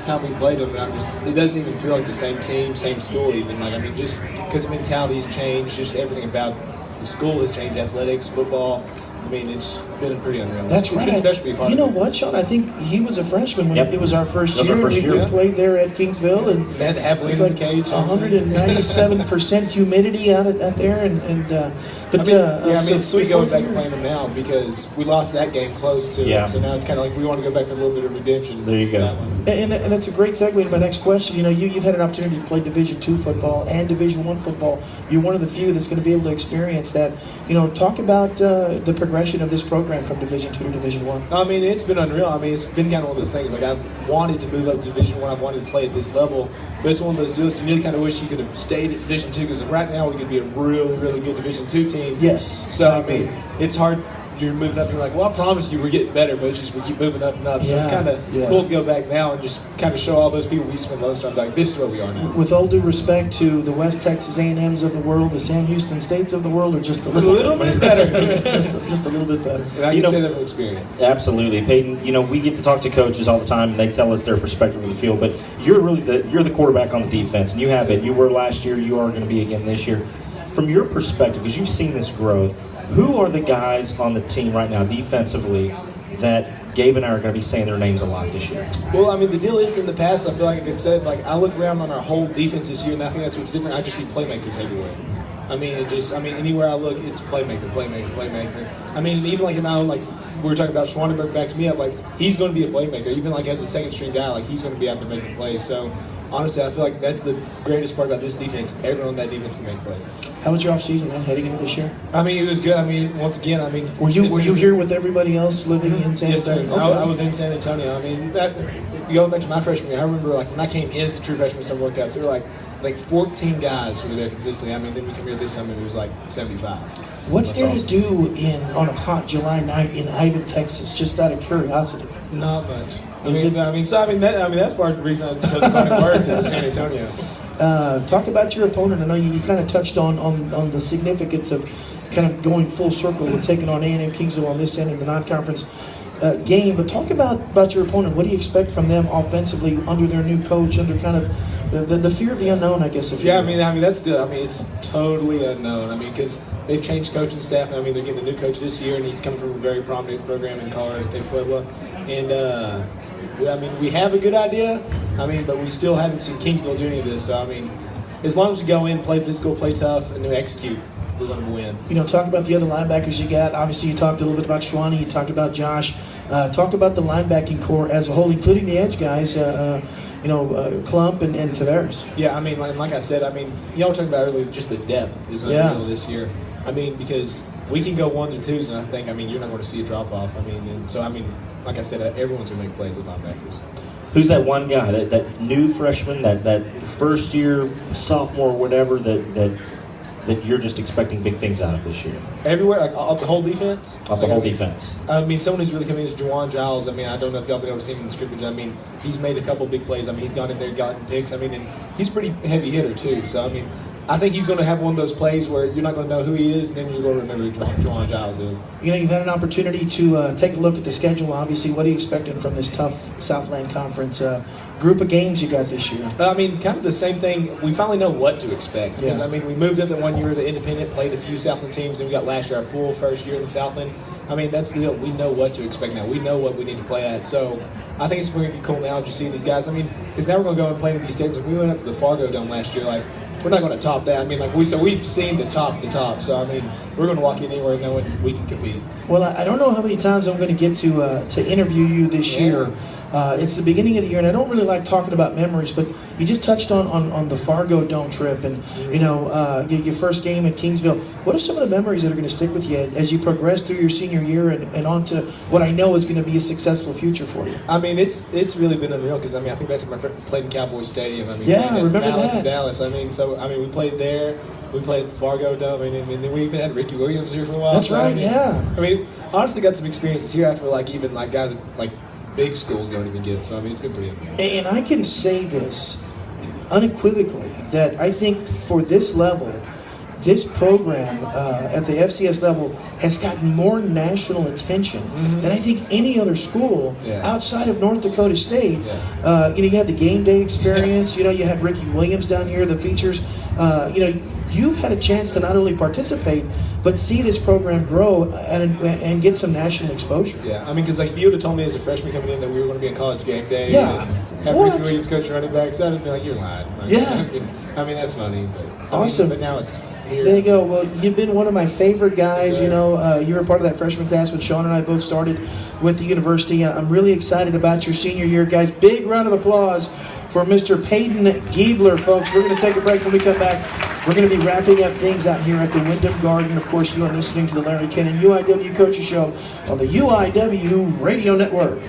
last time we played them, and it doesn't even feel like the same team, same school even. Like, I mean, just because mentality's changed, just everything about the school has changed, athletics, football. I mean, it's been pretty unreal. That's right. It's been special to be a part You of know what, Sean? I think he was a freshman when it was our first year. Our first year. We played there at Kingsville, and they had to have it's like 197% humidity out there, it's sweet going back and playing them now because we lost that game close to it. So now it's kind of like we want to go back for a little bit of redemption. There you go. And that's a great segue to my next question. You know, you've had an opportunity to play Division II football and Division I football. You're one of the few that's going to be able to experience that. You know, talk about the progression of this program from Division II to Division I. I mean, it's been unreal. I mean, it's been kind of one of those things. Like, I've wanted to move up to Division I. I've wanted to play at this level. But it's one of those deals. You really kind of wish you could have stayed at Division II because right now we could be a really, really good Division II team. Yes. So, I mean, it's hard. You're moving up and you're like, well, I promise you we're getting better, but it's just we keep moving up and up. So it's kind of cool to go back now and just kind of show all those people we spent most of time like, this is where we are now. With all due respect to the West Texas A&Ms of the world, the Sam Houston States of the world are just a little bit better. just a little bit better. And I can say that from experience. Absolutely. Padyn, you know, we get to talk to coaches all the time and they tell us their perspective of the field, but you're really you're the quarterback on the defense, and you have been. You were last year, you are going to be again this year. From your perspective, because you've seen this growth, who are the guys on the team right now defensively that Gabe and I are going to be saying their names a lot this year? Well, I mean, the deal is in the past, I feel like I could say, like, I look around on our whole defense this year, and I think that's what's different. I just see playmakers everywhere. I mean, anywhere I look, it's playmaker. I mean, even like now, like we were talking about, Schwanenberg backs me up. Like, he's going to be a playmaker. Even like as a second string guy, like he's going to be out there making plays. So honestly, I feel like that's the greatest part about this defense. Everyone on that defense can make plays. How was your offseason, man, heading into this year? I mean, it was good. I mean, once again, were you here with everybody else living in San Antonio? Yes, sir. Okay. I was in San Antonio. I mean, going back to my freshman year, I remember like when I came in as a true freshman, some workouts, there were like 14 guys who were there consistently. I mean, then we come here this summer, and it was like 75. What's there to do on a hot July night in Ivan, Texas? Just out of curiosity. Not much. That's part of the reason I chose to find work is San Antonio. Talk about your opponent. I know you kind of touched on the significance of kind of going full circle with taking on A&M Kingsville on this end in the non-conference game. But talk about your opponent. What do you expect from them offensively under their new coach, under kind of the fear of the unknown, I guess. It's totally unknown. I mean, because they've changed coaching staff. I mean, they're getting a new coach this year, and he's coming from a very prominent program in Colorado State Puebla. And we have a good idea. I mean, but we still haven't seen Kingsville do any of this. So I mean, as long as we go in, play physical, play tough, and execute, we're going to win. You know, talk about the other linebackers you got. Obviously, you talked a little bit about Schwani. You talked about Josh. Talk about the linebacking core as a whole, including the edge guys. Klump and Tavares. Yeah, I mean, like I said, I mean, y'all were talking about earlier, just the depth is unreal this year. I mean, because we can go 1s or 2s, and I think, you're not going to see a drop off. Like I said, everyone's going to make plays at linebackers. Who's that one guy, that new freshman, that first year sophomore, whatever, that you're just expecting big things out of this year? Everywhere, like off the whole defense? Off the whole defense. I mean, someone who's really coming in is Juwan Giles. I mean, I don't know if y'all been able to see him in the scrimmage. I mean, he's made a couple big plays. I mean, he's gone in there, gotten picks. I mean, and he's a pretty heavy hitter, too. So, I mean, I think he's going to have one of those plays where you're not going to know who he is, and then you're going to remember who Juwan Giles is. You know, you've had an opportunity to take a look at the schedule. Obviously, what are you expecting from this tough Southland Conference group of games you got this year? I mean, kind of the same thing. We finally know what to expect. Because, we moved up that 1 year, the independent, played a few Southland teams, and we got last year our full first year in the Southland. I mean, that's the deal. We know what to expect now. We know what we need to play at. So I think it's going to be cool now just seeing these guys. I mean, because now we're going to go and play in these stadiums. Like, we went up to the Fargo Dome last year. Like, we're not going to top that. I mean, we've seen the top. So, I mean, we're going to walk in anywhere knowing we can compete. Well, I don't know how many times I'm going to get to interview you this year. It's the beginning of the year, and I don't really like talking about memories, but you just touched on the Fargo Dome trip and, your first game at Kingsville. What are some of the memories that are going to stick with you as you progress through your senior year and on to what I know is going to be a successful future for you? I mean, it's really been unreal because, I think back to my played in Cowboy Stadium. I remember Dallas. We played there. We played at the Fargo Dome. And then we even had Ricky Williams here for a while. That's right, yeah. I mean, honestly got some experiences here. I feel like even like guys like big schools don't even get. So, it's been pretty amazing. And I can say this unequivocally, that I think for this level, this program at the FCS level has gotten more national attention than I think any other school outside of North Dakota State. You had the game day experience. You had Ricky Williams down here, the features. You've had a chance to not only participate, but see this program grow and get some national exposure. Yeah, I mean, because if you would have told me as a freshman coming in that we were going to be in College Game Day, and have Ricky Williams coach running backs, I'd have been like, you're lying. I mean, that's funny. But, awesome. But now it's here. There you go. Well, you've been one of my favorite guys. You were part of that freshman class when Sean and I both started with the university. I'm really excited about your senior year, guys. Big round of applause for Mr. Padyn Giebler, folks. We're going to take a break. When we come back, we're going to be wrapping up things out here at the Wyndham Garden. Of course, you are listening to the Larry Kennan UIW Coaches Show on the UIW Radio Network.